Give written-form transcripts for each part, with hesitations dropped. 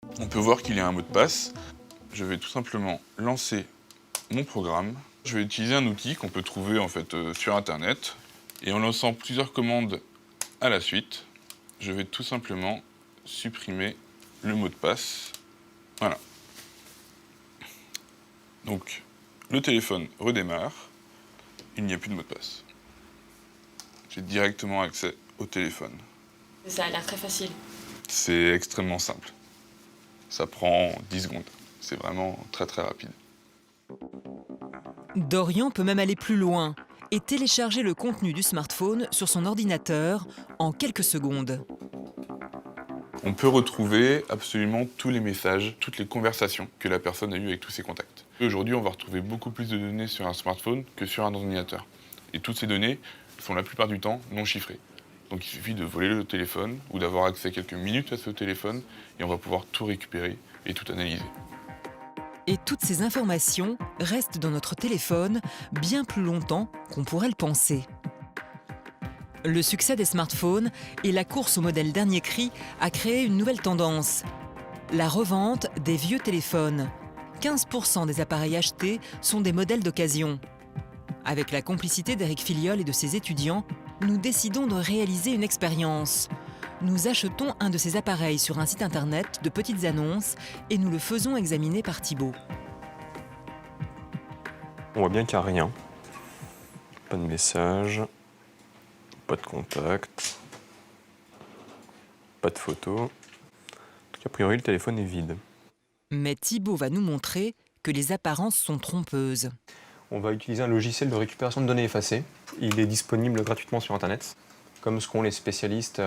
On peut voir qu'il y a un mot de passe. Je vais tout simplement lancer mon programme. Je vais utiliser un outil qu'on peut trouver en fait sur internet. Et en lançant plusieurs commandes à la suite, je vais tout simplement supprimer le mot de passe. Voilà. Donc, le téléphone redémarre. Il n'y a plus de mot de passe. J'ai directement accès au téléphone. Ça a l'air très facile. C'est extrêmement simple. Ça prend 10 secondes. C'est vraiment très très rapide. Dorian peut même aller plus loin et télécharger le contenu du smartphone sur son ordinateur en quelques secondes. On peut retrouver absolument tous les messages, toutes les conversations que la personne a eues avec tous ses contacts. Aujourd'hui, on va retrouver beaucoup plus de données sur un smartphone que sur un ordinateur. Et toutes ces données sont la plupart du temps non chiffrées. Donc il suffit de voler le téléphone ou d'avoir accès quelques minutes à ce téléphone et on va pouvoir tout récupérer et tout analyser. Et toutes ces informations restent dans notre téléphone bien plus longtemps qu'on pourrait le penser. Le succès des smartphones et la course au modèle dernier cri a créé une nouvelle tendance. La revente des vieux téléphones. 15% des appareils achetés sont des modèles d'occasion. Avec la complicité d'Éric Filliol et de ses étudiants, nous décidons de réaliser une expérience. Nous achetons un de ces appareils sur un site internet de petites annonces et nous le faisons examiner par Thibaut. On voit bien qu'il n'y a rien. Pas de message, pas de contact, pas de photo. Donc, a priori, le téléphone est vide. Mais Thibaut va nous montrer que les apparences sont trompeuses. On va utiliser un logiciel de récupération de données effacées. Il est disponible gratuitement sur Internet, comme ce qu'ont les spécialistes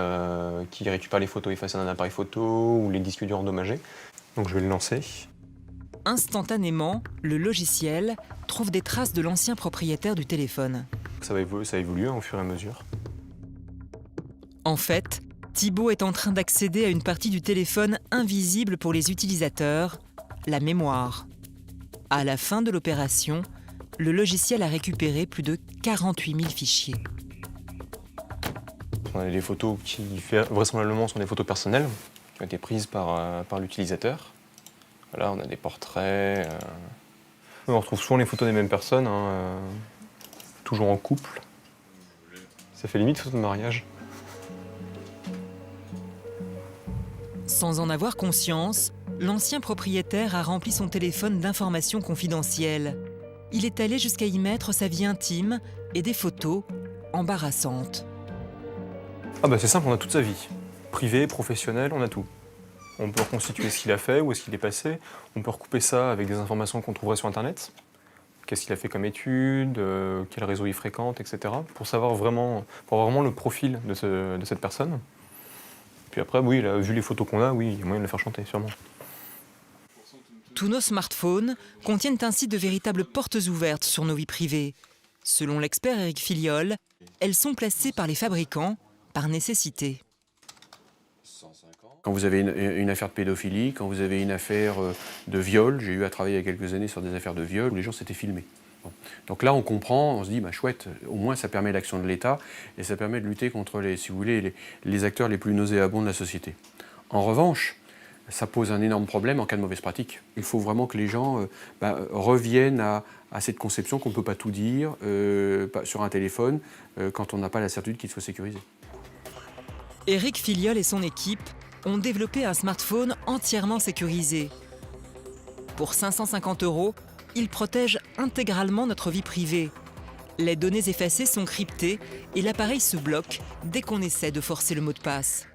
qui récupèrent les photos effacées d'un appareil photo ou les disques durs endommagés. Donc je vais le lancer. Instantanément, le logiciel trouve des traces de l'ancien propriétaire du téléphone. Ça évolue au fur et à mesure. En fait, Thibaut est en train d'accéder à une partie du téléphone invisible pour les utilisateurs, la mémoire. À la fin de l'opération, le logiciel a récupéré plus de 48 000 fichiers. On a des photos qui, vraisemblablement, sont des photos personnelles, qui ont été prises par l'utilisateur. Voilà, on a des portraits. On retrouve souvent les photos des mêmes personnes, toujours en couple. Ça fait limite photo de mariage. Sans en avoir conscience, l'ancien propriétaire a rempli son téléphone d'informations confidentielles. Il est allé jusqu'à y mettre sa vie intime et des photos embarrassantes. Ah bah c'est simple, on a toute sa vie. Privée, professionnelle, on a tout. On peut reconstituer ce qu'il a fait, où est-ce qu'il est passé. On peut recouper ça avec des informations qu'on trouverait sur Internet. Qu'est-ce qu'il a fait comme études, quel réseau il fréquente, etc. Pour avoir vraiment le profil de cette personne. Puis après, oui, vu les photos qu'on a, oui, il y a moyen de le faire chanter, sûrement. Tous nos smartphones contiennent ainsi de véritables portes ouvertes sur nos vies privées. Selon l'expert Éric Filliol, elles sont placées par les fabricants par nécessité. Quand vous avez une affaire de pédophilie, quand vous avez une affaire de viol, j'ai eu à travailler il y a quelques années sur des affaires de viol où les gens s'étaient filmés. Bon. Donc là, on comprend, on se dit, bah, chouette, au moins ça permet l'action de l'État et ça permet de lutter contre, si vous voulez, les acteurs les plus nauséabonds de la société. En revanche, ça pose un énorme problème en cas de mauvaise pratique. Il faut vraiment que les gens reviennent à cette conception qu'on ne peut pas tout dire sur un téléphone quand on n'a pas la certitude qu'il soit sécurisé. Éric Filliol et son équipe ont développé un smartphone entièrement sécurisé. Pour 550 €, il protège intégralement notre vie privée. Les données effacées sont cryptées et l'appareil se bloque dès qu'on essaie de forcer le mot de passe.